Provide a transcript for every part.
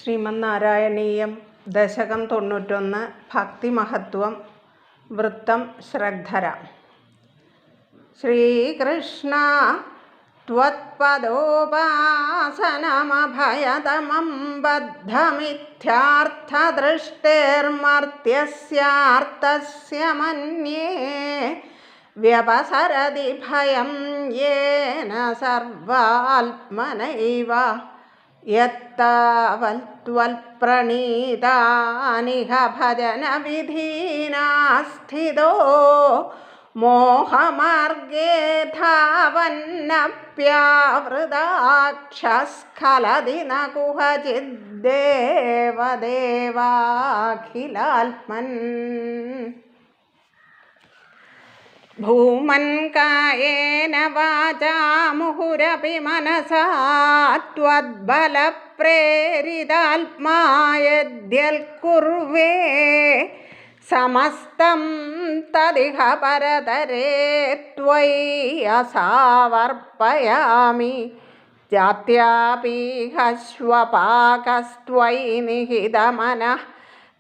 ശ്രീമന്നാരായണീയം ദശകം 91 ഭക്തിമഹത്വം വൃത്തം ശ്രദ്ധര. ശ്രീകൃഷ്ണ ത്വത്പദോപാസനമഭയതമം ബദ്ധമിഥ്യാർത്ഥദൃഷ്ടേർമർത്യസ്യാർത്ഥസ്യ മന്യേ വ്യപസരതി ഭയം യേന സർവാത്മനൈവ യത്താവൽപ്രണീതാനിഹ ഭജനവിധീനാ സ്ഥിതോ മോഹമാർഗേ ധാവന്നപ്യാവൃതാക്ഷസ്ഖലതി ന കുഹചിദ്ദേവദേവാഖിലാത്മൻ. ഭൂമൻ കായേന വാചാ മുഹുരപി മനസാ ത്വദ്ബലപ്രേരിതാത്മാ യദ്യൽ കുർവേ സമസ്തം തദിഹ പരതരേ ത്വയി അസാവർപ്പയാമി. ജാത്യാപീഹ ശ്വപാകസ്ത്വയി നിഹിതമനഃ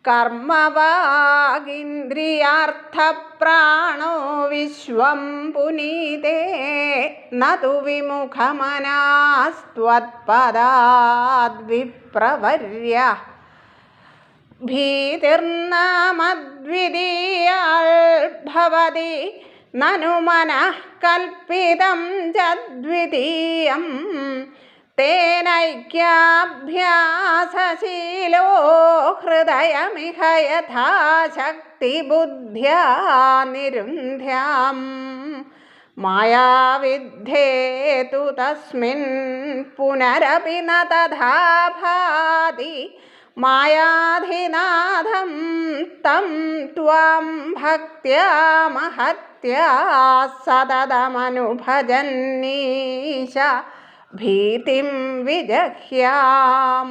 കർമ്മവാഗീന്ദ്രിയാർത്ഥപ്രാണോ വിശ്വം പുനീതേ നതു വിമുഖമനാസ്ത്വത്പദാദ്വിപ്രവർയ. ഭീതിർനാമദ്വിതീയാൽ ഭവതി നനു മനഃ കൽപ്പിതം ചദ്വിതീയം തേനൈക്യാഭ്യാസശീലോ ഹൃദയമിഹ യഥാശക്തി ബുദ്ധ്യാ നിരുന്ധ്യാം. മായാവിദ്ധേതു തസ്മിൻ പുനരപി ന തഥാ ഭാതി. മായാധിനാഥം തം ത്വാം ഭക്ത്യാ മഹത്യാ സതതമനുഭജന്നീശ ഭീതിം വിജഹ്യാം.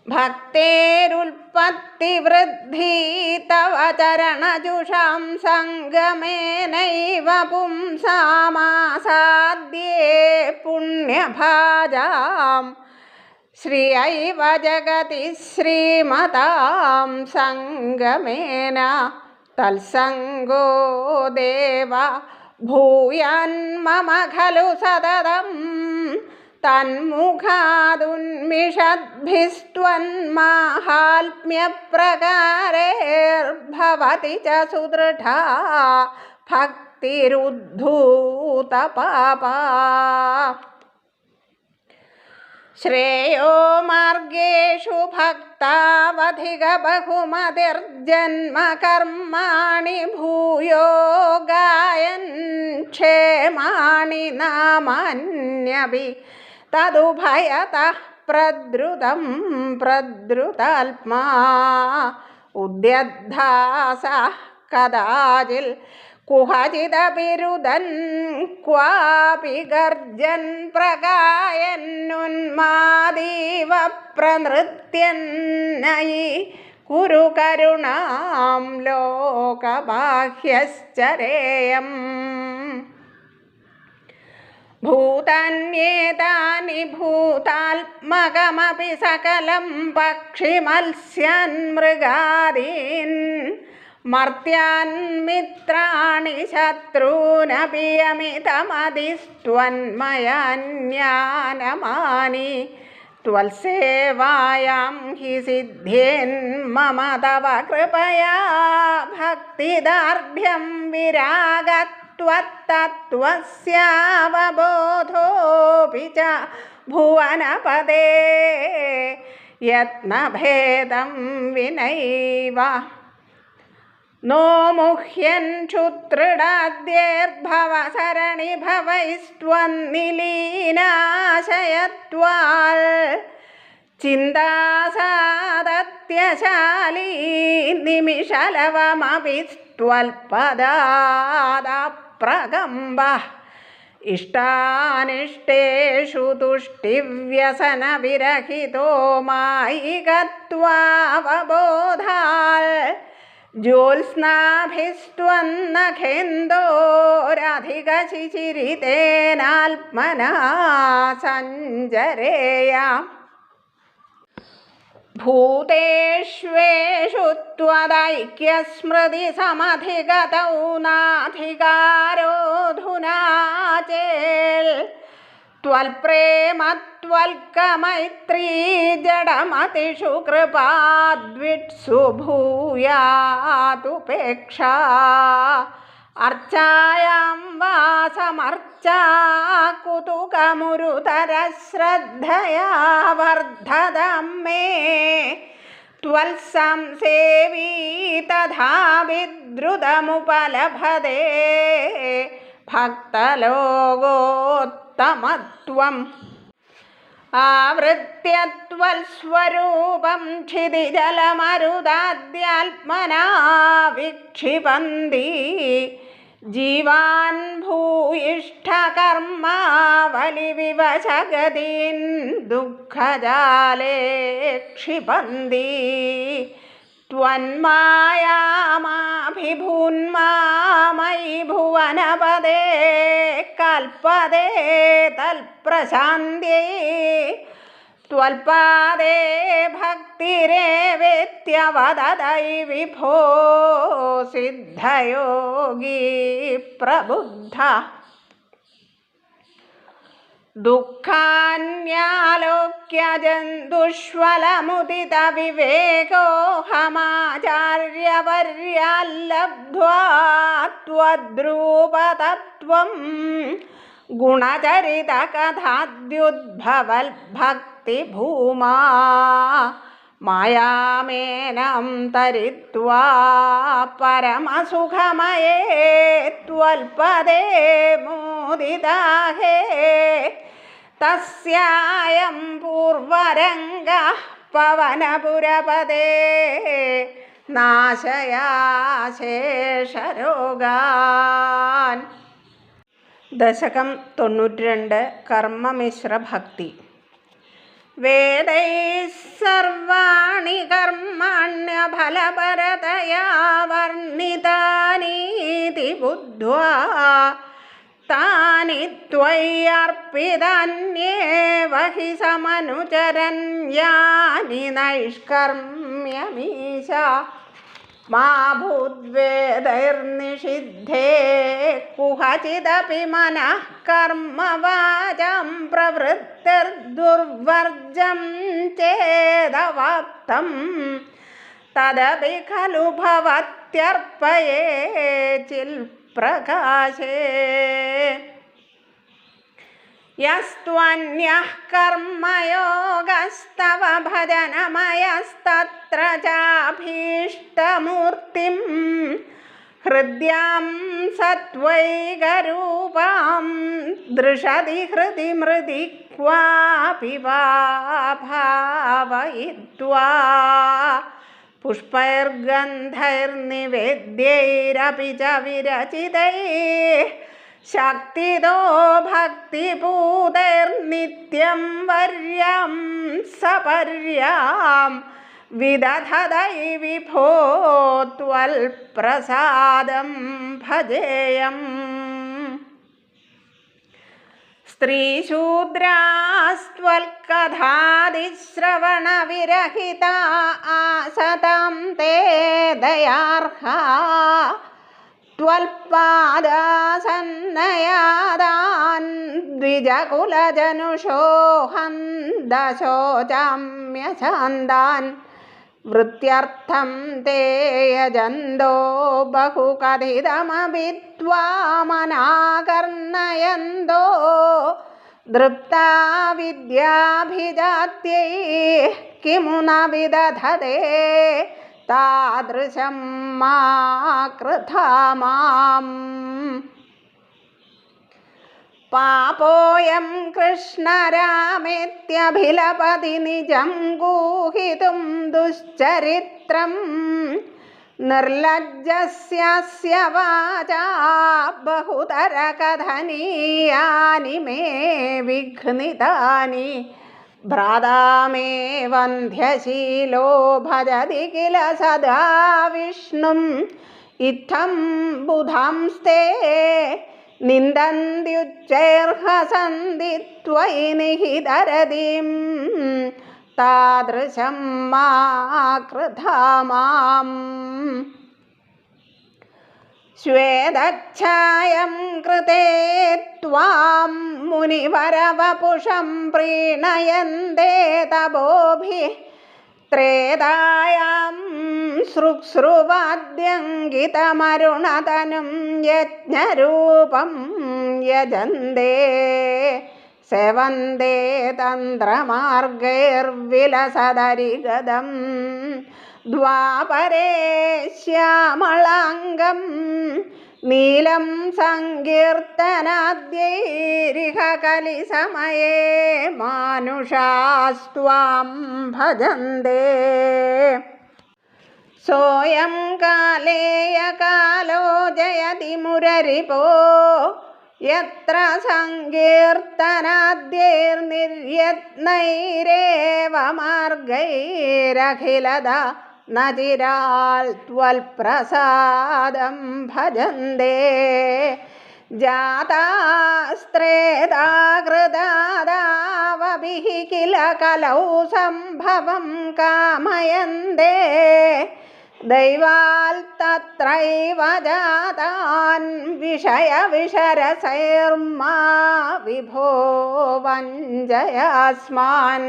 ഭക്തേരുൽപത്തിവൃദ്ധി തവ ചരണജുഷാം സംഗമേനൈവ പുംസാമാസാദ്യേ പുണ്യഭാജാം. ശ്രിയൈവ ജഗതി ശ്രീമതാം സംഗമേന തത്സംഗോ ദേവ ഭൂയാന്മമ ഖലു സതതം. തന്മുഖാദുന്മിഷദ്ഭിസ്ത്വന്മാഹാത്മ്യപ്രകാരേർഭവതി ച സുദൃഢാ ഭക്തിരുദ്ധൂതപാപാ. ശ്രേയോ മാർഗേഷു ഭക്താവധിക ബഹുമതിർജന്മ കർമാണി ഭൂയോ ഗായൻ ക്ഷേമാണി നാമാന്യപി തദുഭയതഃ പ്രദ്രുതം പ്രദ്രുതാത്മാ. ഉദ്യദ്ധാസഃ കദാചിൽ കുഹചിദപിരുദൻ ക്വാപി ഗർജൻ പ്രഗായന്നുന്മാദീവ പ്രനൃത്യൻ നയി കുരു കരുണാം ലോകബാഹ്യശ്ചരേയം. ഭൂതാന്യേതാനി ഭൂതാത്മകമപി സകലം പക്ഷിമത്സ്യാൻ മൃഗാദീൻ മർത്യാൻ മിത്രാണി ശത്രൂനപി അമിതമതിസ്ത്വന്മയാന്യാനമാനി. ത്വൽസേവായാം ഹി സിദ്ധ്യേൻ മമ തവ കൃപയാ ഭക്തിദാർഢ്യം വിരാഗത്വത്തത്വസ്യാവബോധോപി ച ഭുവനപദേ യത്നഭേദം വിനൈവ. നോ മുഹ്യൻ ക്ഷുത്രിടാദ്യേർഭവ സരണി ഭവൈസ്ത്വന്നിലീനാശയത്വാൽ. ചിന്താസാദത്യശാലീ നിമിഷലവമപി ത്വൽപദാദപ്രകമ്പഃ. ഇഷ്ടാനിഷ്ടേഷു തുഷ്ടിവ്യസനവിരഹിതോ മായികത്വാവബോധാൽ. ജ്യോത്സ്നാഭിസ്ത്വന്നഖേന്ദോരധികശിശിരിതേനാത്മനാ സഞ്ചരേയാം. ഭൂതേഷ്വേഷു ത്വദൈക്യസ്മൃതിസമധിഗതൗ നാധികാരോധുനാ ചേൽ ത്വൽപ്രേമത്വൽക്കമൈത്രീ ജഡമതിഷു കൃപാദ്വിട്സു ഭൂയാതുപേക്ഷാ അർച്ചായാം വാ സമർച്ചാ കുതുകമുരുതരശ്രദ്ധയാ വർദ്ധതം മേ ത്വൽസംസേവീ തഥാ വിദ്രുതമുപലഭതേ ഭക്തലോകോത്തമത്വം ആവൃത്യ ത്വൽസ്വരൂപം ക്ഷിതിജലമരുദാദ്യാത്മനാ വിക്ഷിപന്തി ജീവാൻ ഭൂയിഷ്ഠകർമാവലിവിവശഗതീൻ ദുഃഖജാലേ ക്ഷിപന്തി ത്വന്മായാമാഭിഭൂന്മാമയി ഭുവനപദേ കൽപദേ തൽപ്രശാന്ത്യൈ ത്വൽപാദേ ഭക്തിരേവേത്യവദദൈ വിഭോ സിദ്ധയോഗീ പ്രബുദ്ധ ദുഃഖാന്യാലോക്യ ജന്തുഷ്വലമുദിത വിവേകോഹമാചാര്യവർയാല്ലബ്ധ്വാ ത്വദ്രൂപതത്വം ഗുണചരിതകഥാദ്യുദ്ഭവൽഭക്തിഭൂമാ മായാമേനം തരിത്വാ പരമസുഖമയേ ത്വൽപദേ മോദിതാഹേ തസ്യായം പൂർവരംഗഃ പവനപുരപദേ നാശയാശേഷരോഗാൻ. ദശകം 92. കർമ്മമിശ്രഭക്തി. വേദൈഃ സർവാണി കർമാണ്യഫലപരതയാ വർണ്ണിതാനീതി ബുദ്ധ്വാ താനി ത്വയ്യർപ്പിതാന്യേവ ഹി സമനുചരൻ യാനി നൈഷ്കർമ്മ്യമീശ മാ ഭൂദ്വേദൈർനിഷിദ്ധേ കുഹചിദപി മനഃ കർമ്മവാചാം പ്രവൃത്തിർദുർവർജം ചേദവാപ്തം തദപി ഖലു ഭവത്യർപ്പയേചിൽ പ്രകാശേ യസ്ത്വന്യഃ കർമ്മയോഗസ്തവ ഭജനമയസ്തത്ര ചാഭീഷ്ടമൂർത്തിം ഹൃദ്യാം സത്വൈകരൂപാം ദൃശതി ഹൃദി മൃദി ക്വാപി വാ ഭാവയിത്വാ പുഷ്പൈർഗന്ധൈർനിവേദ്യൈരപി ച വിരചിതൈഃ ശക്തിദോ ഭക്തിപൂതൈർനിത്യം വർയാം സപര്യാം വിദധദൈ വിഭോ ത്വൽപ്രസാദം ഭജേയം. സ്ത്രീശൂദ്രാസ്ത്വൽകഥാദിശ്രവണവിരഹിതാ ആസതാം തേ ദയാർഹാ ത്വൽപാദാസന്നയാദാൻ ദ്വിജകുലജനുഷോ ഹന്തശോചാമ്യശാന്താൻ വൃത്യർത്ഥം തേ യജന്തോ ബഹുകഥിതമപി ത്വാമനാകർണയന്തോ ദൃപ്താ വിദ്യാഭിജാത്യൈഃ കിമു ന വിദധതേ താദൃശം മാ കൃഥാ മാം. പാപോയം കൃഷ്ണരാമേത്യഭിലപതി നിജം ഗൂഹിതും ദുശ്ചരിത്രം നിർലജ്ജസ്യ വാചാ ബഹുതരകഥനീയാനി മേ വിഘ്നിതാനി ഭ്രാതാ മേ വന്ധ്യശീലോ ഭജതി കില സദാ വിഷ്ണും ഇത്തം ബുധാംസ്തേ നിന്ദന്ത്യുച്ചൈർഹസന്തി ത്വയി നിഹിതരതിം താദൃശം മാ കൃഥാ മാം. ശ്വേതച്ഛായം കൃതേ ത്വാം മുനിവരവപുഷം പ്രീണയന്തേ തപോഭിഃ ത്രേതായാം ശ്രുശ്രുവാദ്യങ്കിതമരുണതനും യജ്ഞരൂപം യജന്തേ സേവന്തേ തന്ത്രമാർഗൈർവിലസദരിഗതം ദ്വാപരേ ശ്യാമളാംഗം നീലം സങ്കീർത്തനാദ്യൈരിഹ കലിസമയേ മാനുഷാസ്ത്വാം ഭജന്തേ. സോയം കാലേയ കാലോ ജയതി മുരരിപോ യത്ര സങ്കീർത്തനാദ്യൈർനിര്യത്നൈരേവ മാർഗൈരഖിലത നചിരാൽ ത്വൽപ്രസാദം ഭജന്തേ. ജാതാസ്ത്രേതാകൃതാദാവഭിഃ കില കലൗ സംഭവം കാമയന്തേ ദൈവാൽ തത്രൈവ ജാതാൻ വിഷയവിഷരസൈർമാ വിഭോ വഞ്ചയാസ്മാൻ.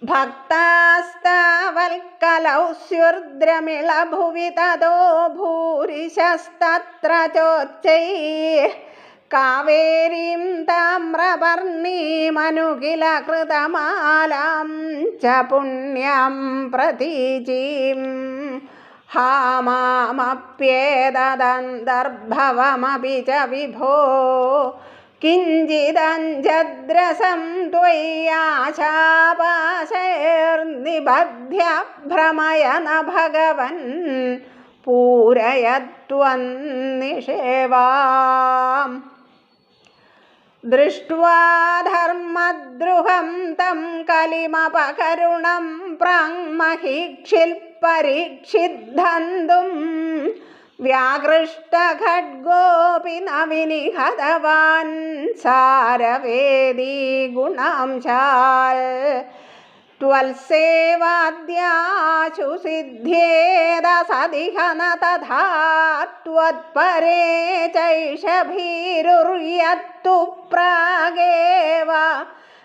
ഭക്താസ്താവൽക്കലൗ സ്യുർദ്രമിളഭുവി തതോ ഭൂരിശസ്തത്ര ചോച്ചൈഃ കാവേരീം താമ്രവർണീമനുകില കൃതമാലാം ച പുണ്യം പ്രതീചീം. ഹാ മാമപ്യേതദന്തർഭവമപി ച വിഭോ കിഞ്ചിദഞ്ജദ്രസം ത്വയ്യാശാപാശൈർനിബധ്യ ഭ്രമയന ഭഗവൻ പൂരയത്വന്നിഷേവാം. ദൃഷ്ട്വാ ധർമ്മദ്രുഹം തം കലിമപകരുണം പ്രാങ്മഹീക്ഷിൽപരീക്ഷിദ്ധന്തും വ്യാകൃഷ്ടഖഡ്ഗോപി ന വിനിഹതവാൻ സാരവേദീ ഗുണാംശാൽ. ത്വൽസേവാദ്യാശു സിദ്ധ്യേത സദിഹ ന തഥാ ത്വത്പരേ ചൈഷ ഭീരുര്യത്തു പ്രാഗേവ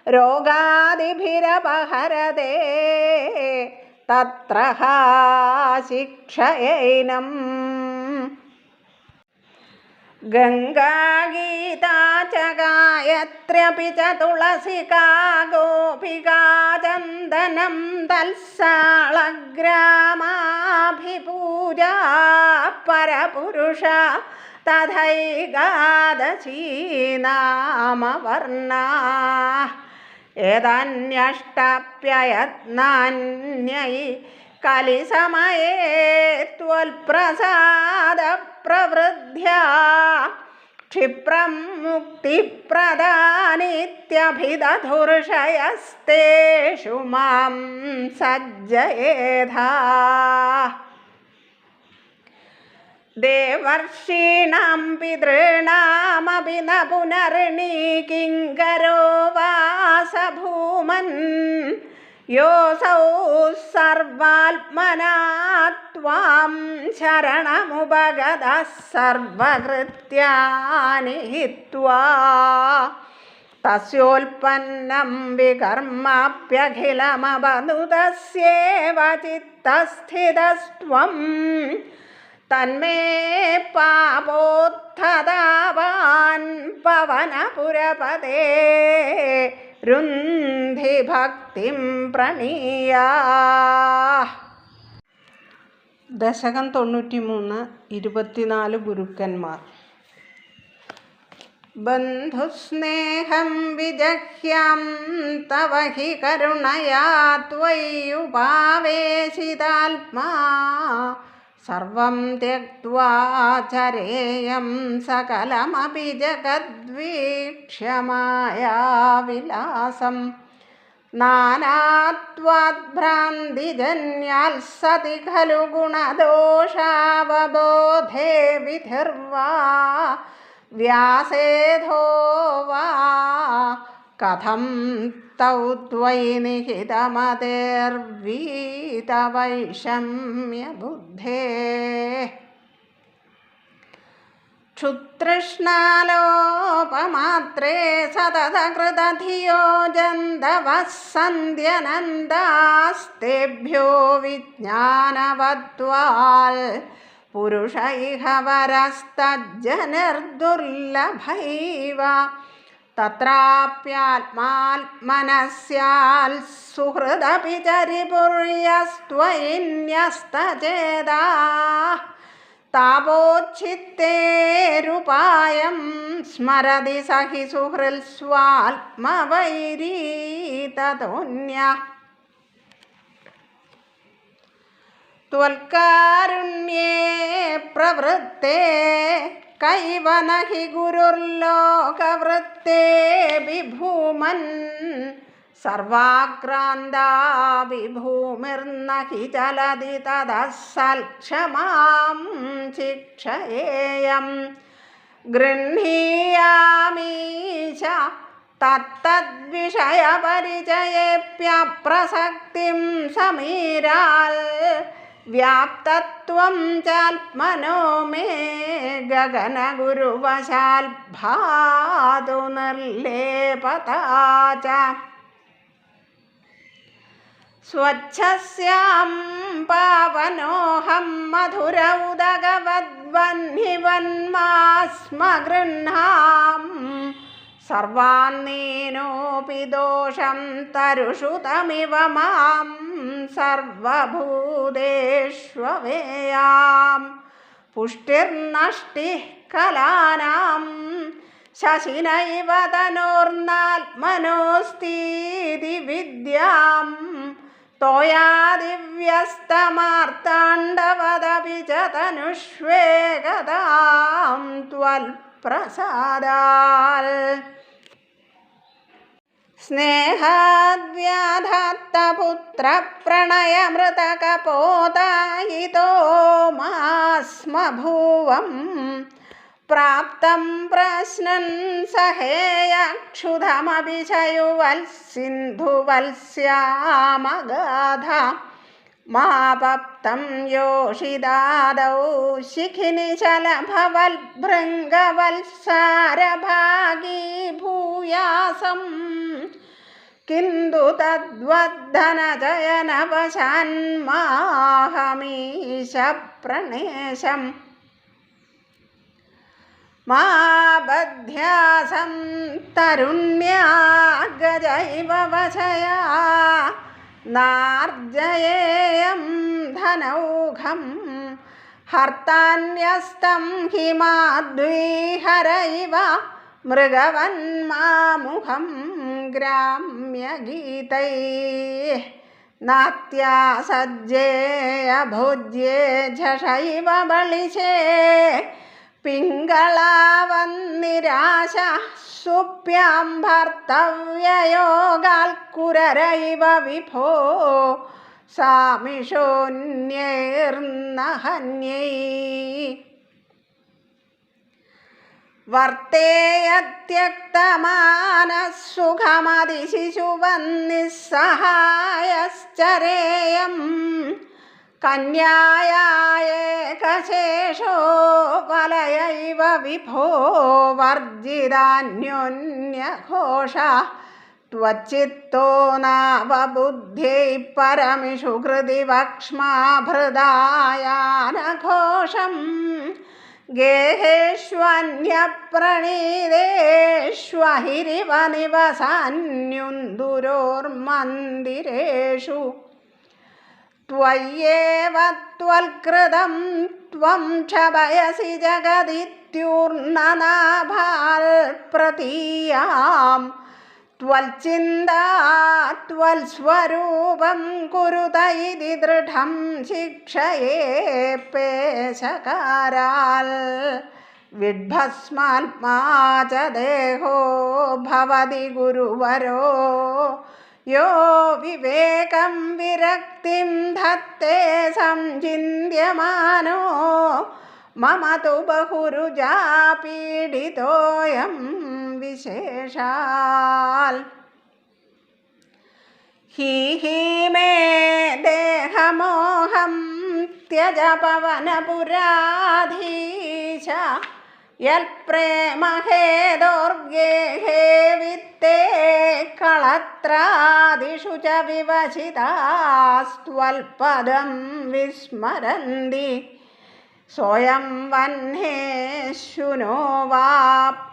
രോഗാദിഭിരപഹരതേ തത്ര ശിക്ഷയൈനം. ഗംഗാഗീതാ ച ഗായത്ര്യപി ച തുളസികാ ഗോപികാ ചന്ദനം തൽസാളഗ്രാമാഭിപൂജാ പരപുരുഷ തഥൈകാദശീ നാമവർണാഃ. ഏതാന്യഷ്ടപ്യയത്നാന്യൈ കലിസമയേ ത്വൽപ്രസാദപ്രവൃദ്ധ്യാ ക്ഷിപ്രം മുക്തിപ്രദാനീത്യഭിദധുർഷയസ്തേഷു മാം സജ്ജയേധാഃ. ദേവർഷീണാം പിതॄണാമപി ന പുനർണീ കിങ്കരോ വാസ ഭൂമൻ യോസൗ സർവാത്മനാ ത്വാം ശരണമുപഗതഃ സർവകൃത്യാനി ഹിത്വാ. തസ്യോൽപന്നം വികർമാപ്യഖിലമവനുതസ്യേവ ചിത്തസ്ഥിതസ്ത്വം തന്മേ പാപോത്ഥതാവാൻ പവനപുരപദേ രുന്ധി ഭക്തിം പ്രണീയാഃ. ദശകം 93. 24 ഗുരുക്കന്മാർ. ബന്ധുസ്നേഹം വിജഹ്യം തവ ഹി കരുണയാ ത്വയ്യുപാവേശിതാത്മാ സർവം ത്യക്ത്വാ ചരേയം സകലമപി ജഗദ്വീക്ഷ്യമായാവിലാസം. നാനാത്വാദ്ഭ്രാന്തിജന്യാൽസതി ഖലു ഗുണദോഷാവബോധേ വിധിർവാ വ്യാസേധോ വാ കഥം തൗ ത്വയി നിഹിതമതിർവീതവൈഷമ്യബുദ്ധേഃ ക്ഷുതൃഷ്ണാലോപമാത്രേ സതതകൃതധിയോ ജന്തവഃ സന്ധ്യനന്ദാസ്തേഭ്യോ വിജ്ഞാനവദ്വാൽ പുരുഷ ഇഹ വരസ്തജ്ജനിർദുർലഭൈവ തത്രാപ്യാത്മാത്മനസ്യാൽ സുഹൃദപി ചരിപുര്യസ്ത്വയിന്യസ്തചേതാഃ താപോച്ഛിത്തേരുപായം സ്മരതി സഹി സുഹൃൽ സ്വാത്മവൈരീ തതോന്യഃ ത്വൽകാരുണ്യേ പ്രവൃത്തേ കൈവ നഹി ഗുരുർലോകവൃത്തേ വിഭൂമൻ സർവാക്രാന്താ വിഭൂമിർനഹി ചലതി തതഃ സൽക്ഷമാം ശിക്ഷയേയം ഗൃഹീയാമീശ തത്തദ്വിഷയപരിചയേപ്യപ്രസക്തിം സമീരാൽ വ്യാപ്തത്വം ചാത്മനോ മേ ഗഗനഗുരുവശാൽ ഭാതു നിർലേപതാ ച സ്വച്ഛസ്യാം പാവനോഹം മധുര ഉദകവദ്വഹ്നിവന്മാസ്മ ഗൃഹാം സർവാന്നീനോപി ദോഷം തരുഷു തമിവ മാം സർവഭൂതേഷ്വവേയാം പുഷ്ടിർനഷ്ടിഃ കലാനാം ശശിനൈവ തനോർനാത്മനോസ്തീതി വിദ്യാം തോയാദിവ്യസ്തമാർത്താണ്ഡവദപി ച തനുഷ്വേകതാം ത്വൽപ്രസാദാൽ സ്നേഹാദ്വ്യാധാത്തപുത്രപ്രണയമൃതകപോതായിതോ മാസ്മ ഭുവം പ്രാപ്തം പ്രശ്നൻ സഹേയക്ഷുധമപി ചയുവൽസിന്ധുവത്സ്യാമഗാധ മാപപ്തം യോഷിതാദൗ ശിഖിനിശലഭവൽഭൃംഗവത്സാരഭാഗീ ഭൂയാസം കിന്തു തദ്വദ്ധനചയനവശാന്മാഹമീശ പ്രണേശം മാ ബധ്യാസം തരുണ്യാ ഗജൈവ വശയാ നാർജയേയം ധനൗഘം ഹർത്താന്യസ്തം ഹിമാദ്വീഹരൈവ മൃഗവന്മാമുഖം ഗ്രാമ്യഗീതൈഃ നാത്യാസജ്ജേയ ഭോജ്യേ ഝഷൈവ ബളിശേ പിംഗളാവന്നിരാശ സുപ്യാം ഭർത്തവ്യയോഗാൽക്കുരരൈവ വിഭോ സാമിഷോന്യൈർനഹന്യൈ വർത്തേയത്യക്തമാനഃസുഖമതിശിശുവന്നിസ്സഹായശ്ചരേയം കന്യായേകശേഷോ വലയൈവ വിഭോ വർജിതാന്യോന്യഘോഷ ത്വച്ചിത്തോ നാവബുദ്ധ്യൈ പരമിഷു ഹൃദി വക്ഷ്മാഭൃദായാനഘോഷം ഗേഹേഷ്വന്യപ്രണീതേഷ്വഹിരിവ നിവസാന്യുന്ദുരോർമന്ദിരേഷു ത്വയ്യേവ ത്വൽകൃതം ത്വം ക്ഷപയസി ജഗദിത്യൂർണനാഭാൽ പ്രതീയാം ത്വൽചിന്താ ത്വൽസ്വരൂപം കുരുത ഇതി ദൃഢം ശിക്ഷയേ പേശകാരാൽ വിഡ്ഭസ്മാത്മാ ച ദേഹോ ഭവതി ഗുരുവരോ യോ വിവേകം വിരക്തിം ധത്തെ സംചിന്യമാനോ മമ തു ബഹുരുജാ പീഡിതോയം വിശേഷാൽ ഹി മേ ദേഹമോഹം ത്യജ പവനപുരാധീശ യൽപ്രേമഹേദോർഗേഹേ വിത്തേ കളത്രാദിഷു ച വിവശിതാസ്ത്വൽപദം വിസ്മരന്തി സ്വയം വഹ്നേ ശുനോ വാ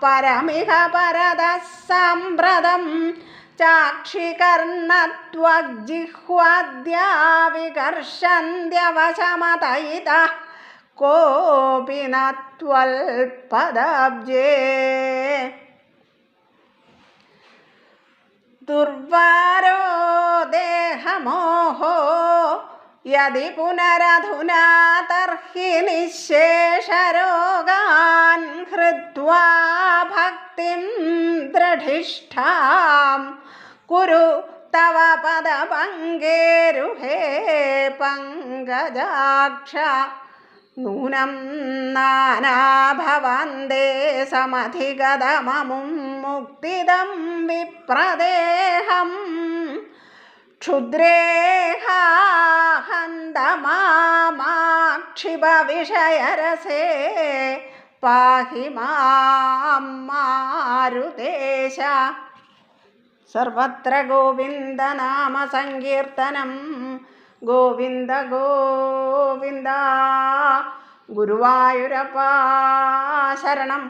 പരമിഹ പരതഃ സാമ്പ്രതം ചാക്ഷികർണത്വജിഹ്വാദ്യാ വികർഷന്ത്യവശമതയിതഃ കോപി ന ത്വൽപദാബ്ജേ ദുർവാരോ ദേഹമോഹോ യദി പുനരധുനാ തർഹി നിശേഷരോഗാൻ ഹൃത്വാ ഭക്തിം ദൃഢിഷ്ഠാം കുരു തവ പദപങ്കേരുഹേ പങ്കജാക്ഷ നൂനം നാനാഭവന്തേ സമധിഗതമമും മുക്തിദം വിപ്രദേഹം ക്ഷുദ്രേഹാഹന്തമാമാക്ഷിപവിഷയരസേ പാഹി മാം മാരുതേശ. സർവത്ര ഗോവിന്ദനാമസങ്കീർത്തനം. ഗോവിന്ദ ഗോവിന്ദ. ഗുരുവായൂരപ്പാ ശരണം.